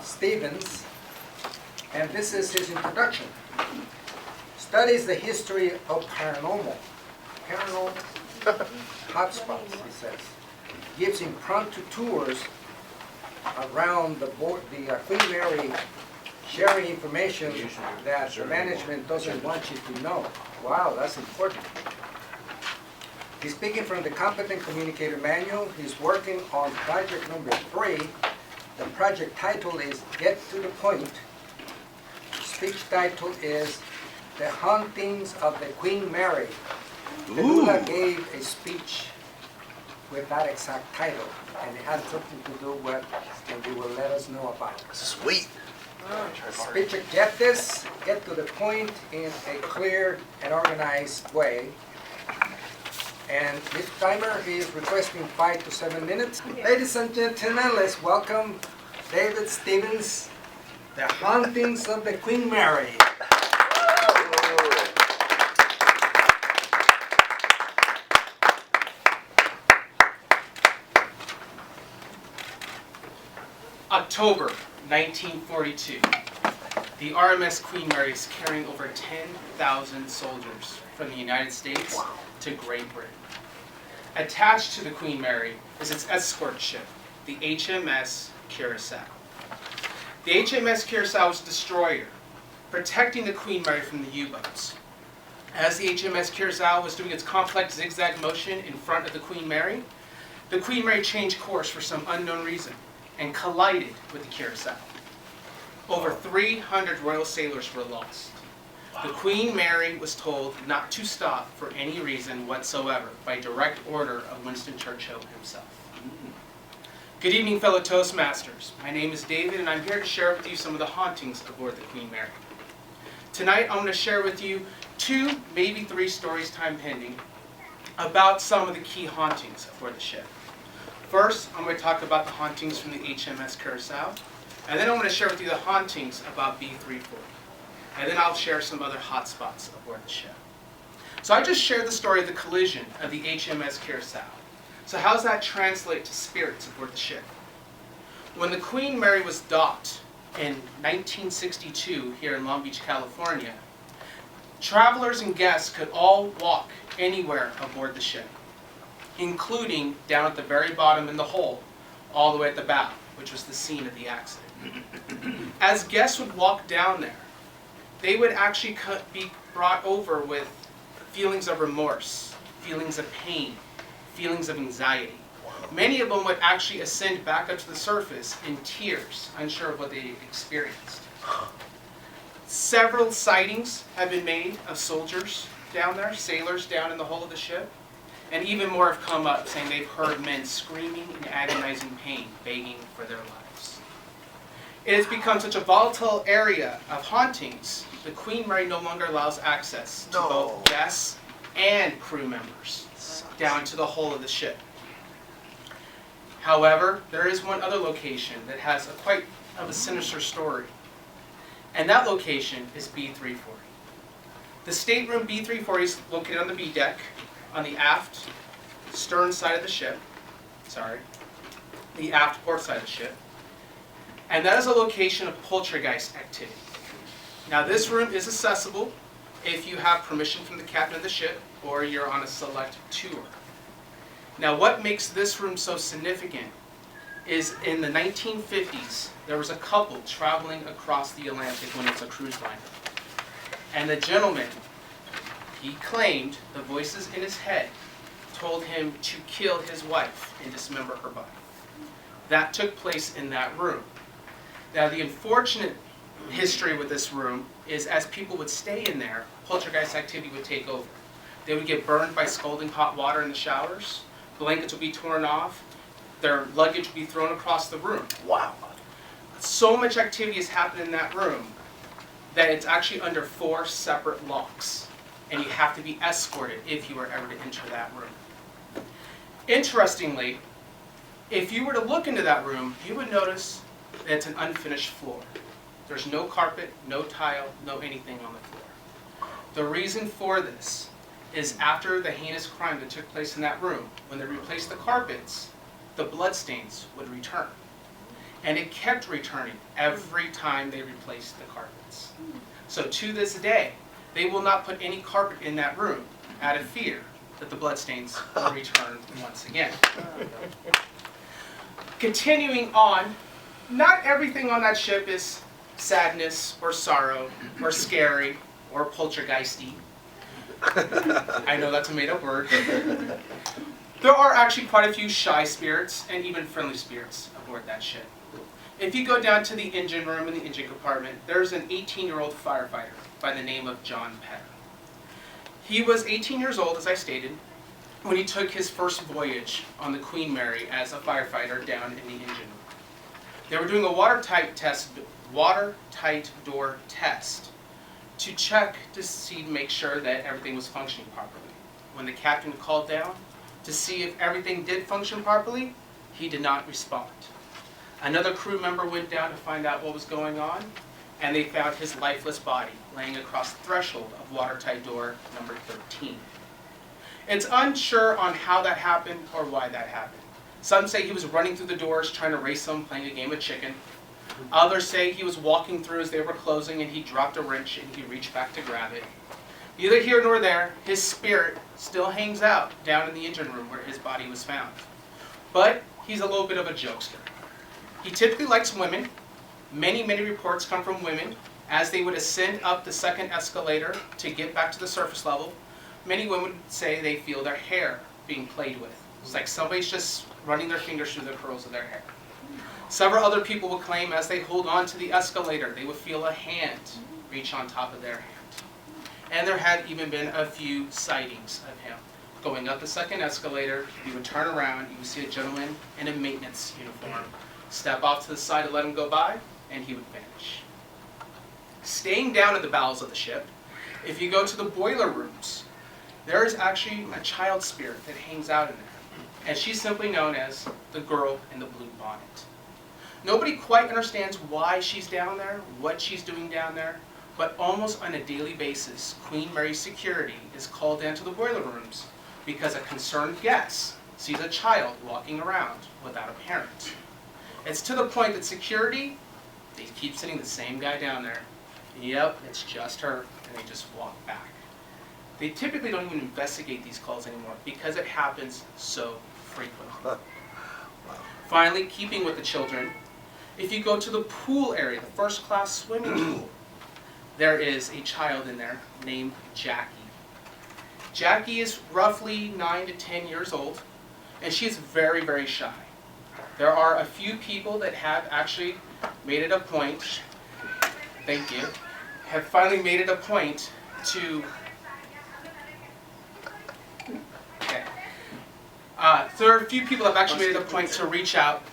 Stevens, and this is his introduction. Studies the history of paranormal hotspots, he says. Gives impromptu tours around the Queen Mary, sharing information that the management doesn't want you to know. Wow, that's important. He's speaking from the Competent Communicator Manual. He's working on project number 3. The project title is Get to the Point. Speech title is The Hauntings of the Queen Mary. Lula gave a speech with that exact title, and it had something to do with, and he will let us know about it. Sweet. Speech, get to the point in a clear and organized way. And this timer is requesting 5 to 7 minutes. Ladies and gentlemen, let's welcome David Stevens, The Hauntings of the Queen Mary. October 1942. The RMS Queen Mary is carrying over 10,000 soldiers from the United States to Great Britain. Attached to the Queen Mary is its escort ship, the HMS Curacao. The HMS Curacao was a destroyer, protecting the Queen Mary from the U-boats. As the HMS Curacao was doing its complex zigzag motion in front of the Queen Mary changed course for some unknown reason and collided with the Curacao. Over 300 royal sailors were lost. The Queen Mary was told not to stop for any reason whatsoever by direct order of Winston Churchill himself. Good evening, fellow Toastmasters. My name is David, and I'm here to share with you some of the hauntings aboard the Queen Mary. Tonight, I'm going to share with you 2, maybe 3 stories, time pending, about some of the key hauntings aboard the ship. First, I'm going to talk about the hauntings from the HMS Curacao, and then I'm going to share with you the hauntings about B-340. And then I'll share some other hot spots aboard the ship. So I just shared the story of the collision of the HMS Curacao. So how does that translate to spirits aboard the ship? When the Queen Mary was docked in 1962 here in Long Beach, California, travelers and guests could all walk anywhere aboard the ship, including down at the very bottom in the hold, all the way at the bow, which was the scene of the accident. As guests would walk down there, they would actually be brought over with feelings of remorse, feelings of pain, feelings of anxiety. Many of them would actually ascend back up to the surface in tears, unsure of what they experienced. Several sightings have been made of soldiers down there, sailors down in the hull of the ship, and even more have come up saying they've heard men screaming in agonizing pain, begging for their lives. It has become such a volatile area of hauntings, the Queen Mary no longer allows access to both guests and crew members down to the hull of the ship. However, there is one other location that has quite of a sinister story, and that location is B-340. The stateroom B-340 is located on the B deck, on the aft stern side of the ship, the aft port side of the ship, and that is a location of poltergeist activity. Now this room is accessible if you have permission from the captain of the ship or you're on a select tour. Now what makes this room so significant is in the 1950s there was a couple traveling across the Atlantic when it was a cruise liner. And the gentleman, he claimed the voices in his head told him to kill his wife and dismember her body. That took place in that room. Now the unfortunate history with this room is as people would stay in there, poltergeist activity would take over. They would get burned by scalding hot water in the showers, blankets would be torn off, their luggage would be thrown across the room. Wow. So much activity has happened in that room that it's actually under 4 separate locks, and you have to be escorted if you were ever to enter that room. Interestingly, if you were to look into that room, you would notice that it's an unfinished floor. There's no carpet, no tile, no anything on the floor. The reason for this is after the heinous crime that took place in that room, when they replaced the carpets, the bloodstains would return. And it kept returning every time they replaced the carpets. So to this day, they will not put any carpet in that room out of fear that the bloodstains will return once again. Continuing on, not everything on that ship is sadness or sorrow or scary or poltergeisty. I know that's a made-up word. There are actually quite a few shy spirits and even friendly spirits aboard that ship. If you go down to the engine room in the engine compartment, there's an 18-year-old firefighter by the name of John Petter. He was 18 years old, as I stated, when he took his first voyage on the Queen Mary as a firefighter down in the engine room. They were doing a watertight door test to check to see, make sure that everything was functioning properly. When the captain called down to see if everything did function properly, he did not respond. Another crew member went down to find out what was going on, and they found his lifeless body laying across the threshold of watertight door number 13. It's unsure on how that happened or why that happened. Some say he was running through the doors trying to race them, playing a game of chicken. Others say he was walking through as they were closing and he dropped a wrench and he reached back to grab it. Neither here nor there, his spirit still hangs out down in the engine room where his body was found. But he's a little bit of a jokester. He typically likes women. Many reports come from women as they would ascend up the second escalator to get back to the surface level. Many women say they feel their hair being played with. It's like somebody's just running their fingers through the curls of their hair. Several other people will claim as they hold on to the escalator, they would feel a hand reach on top of their hand. And there had even been a few sightings of him. Going up the second escalator, he would turn around, you would see a gentleman in a maintenance uniform step off to the side to let him go by, and he would vanish. Staying down in the bowels of the ship, if you go to the boiler rooms, there is actually a child spirit that hangs out in there, and she's simply known as the girl in the blue bonnet. Nobody quite understands why she's down there, what she's doing down there, but almost on a daily basis, Queen Mary's security is called down to the boiler rooms because a concerned guest sees a child walking around without a parent. It's to the point that security, they keep sending the same guy down there. Yep, it's just her, and they just walk back. They typically don't even investigate these calls anymore because it happens so frequently. Finally, keeping with the children, if you go to the pool area, the first class swimming pool, there is a child in there named Jackie. Jackie is roughly 9 to 10 years old, and she's very shy. There are a few people that have actually made it a point, thank you, have finally made it a point to, okay. So there are a few people that have actually made it a point to reach out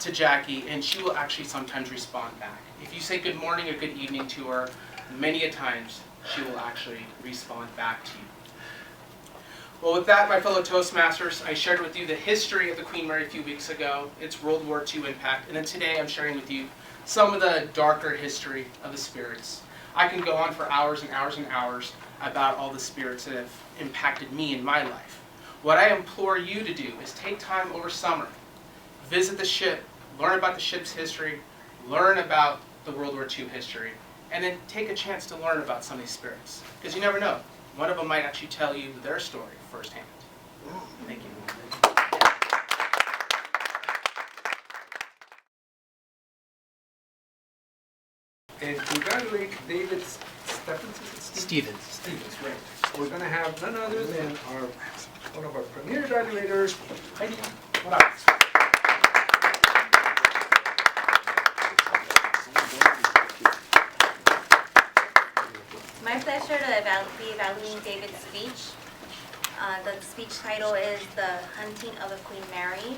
to Jackie, and she will actually sometimes respond back. If you say good morning or good evening to her, many a times she will actually respond back to you. Well, with that, my fellow Toastmasters, I shared with you the history of the Queen Mary a few weeks ago, its World War II impact, and then today I'm sharing with you some of the darker history of the spirits. I can go on for hours and hours and hours about all the spirits that have impacted me in my life. What I implore you to do is take time over summer, visit the ship, learn about the ship's history, learn about the World War II history, and then take a chance to learn about some of these spirits. Because you never know. One of them might actually tell you their story firsthand. Thank you. And congratulate David Stevens, right. We're going to have none other than one of our premier graduators, Heidi. What up? My pleasure to be evaluating David's speech. The speech title is The Hunting of the Queen Mary.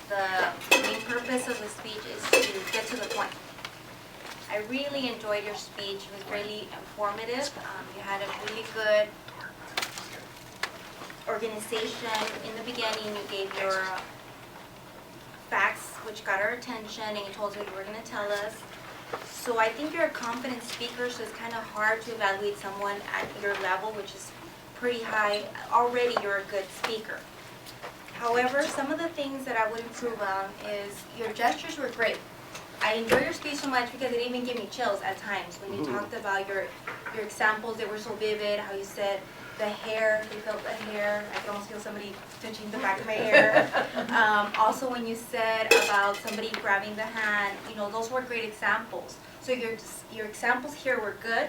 The main purpose of the speech is to get to the point. I really enjoyed your speech. It was really informative. You had a really good organization. In the beginning, you gave your facts, which got our attention, and you told us what you were going to tell us. So I think you're a confident speaker, so it's kind of hard to evaluate someone at your level, which is pretty high. Already you're a good speaker. However, some of the things that I would improve on is your gestures were great. I enjoyed your speech so much because it even gave me chills at times when you talked about your examples. They were so vivid. How you said the hair, they felt the hair. I can almost feel somebody touching the back of my hair. Also, when you said about somebody grabbing the hand, you know, those were great examples. So your examples here were good,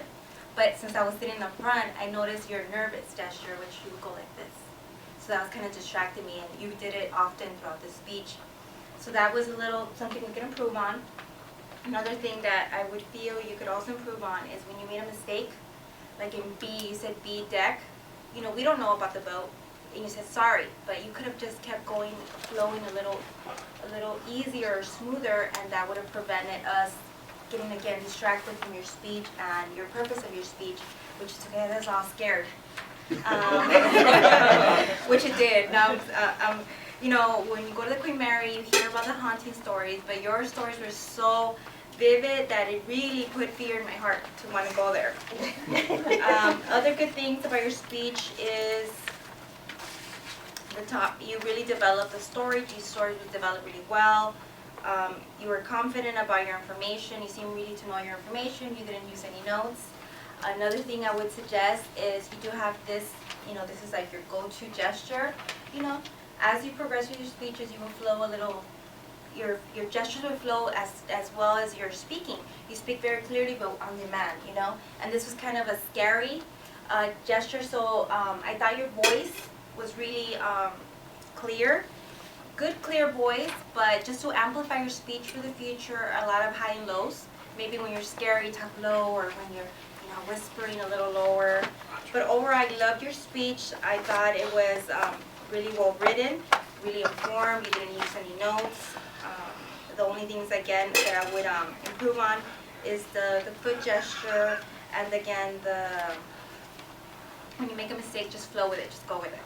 but since I was sitting in the front, I noticed your nervous gesture, which you would go like this. So that was kind of distracting me, and you did it often throughout the speech. So that was a little something we could improve on. Another thing that I would feel you could also improve on is when you made a mistake, like in B, you said B deck. You know, we don't know about the boat, and you said sorry, but you could have just kept going, flowing a little easier, smoother, and that would have prevented us getting again distracted from your speech and your purpose of your speech, which is to get us all scared. Which it did. Now, you know, when you go to the Queen Mary, you hear about the haunting stories, but your stories were so vivid that it really put fear in my heart to want to go there. Other good things about your speech is you really developed the story. These stories were developed really well. You were confident about your information. You seemed really to know your information. You didn't use any notes. Another thing I would suggest is you do have this, you know, this is like your go-to gesture. You know, as you progress with your speeches, you will flow a little. Your gestures will flow as well as your speaking. You speak very clearly, but on demand. You know, and this was kind of a scary gesture. So I thought your voice was really clear. Good clear voice, but just to amplify your speech for the future, a lot of high and lows. Maybe when you're scared, you talk low, or when you're whispering a little lower. But overall, I loved your speech. I thought it was really well written, really informed. You didn't use any notes. The only things again that I would improve on is the foot gesture, and again when you make a mistake, just flow with it, just go with it.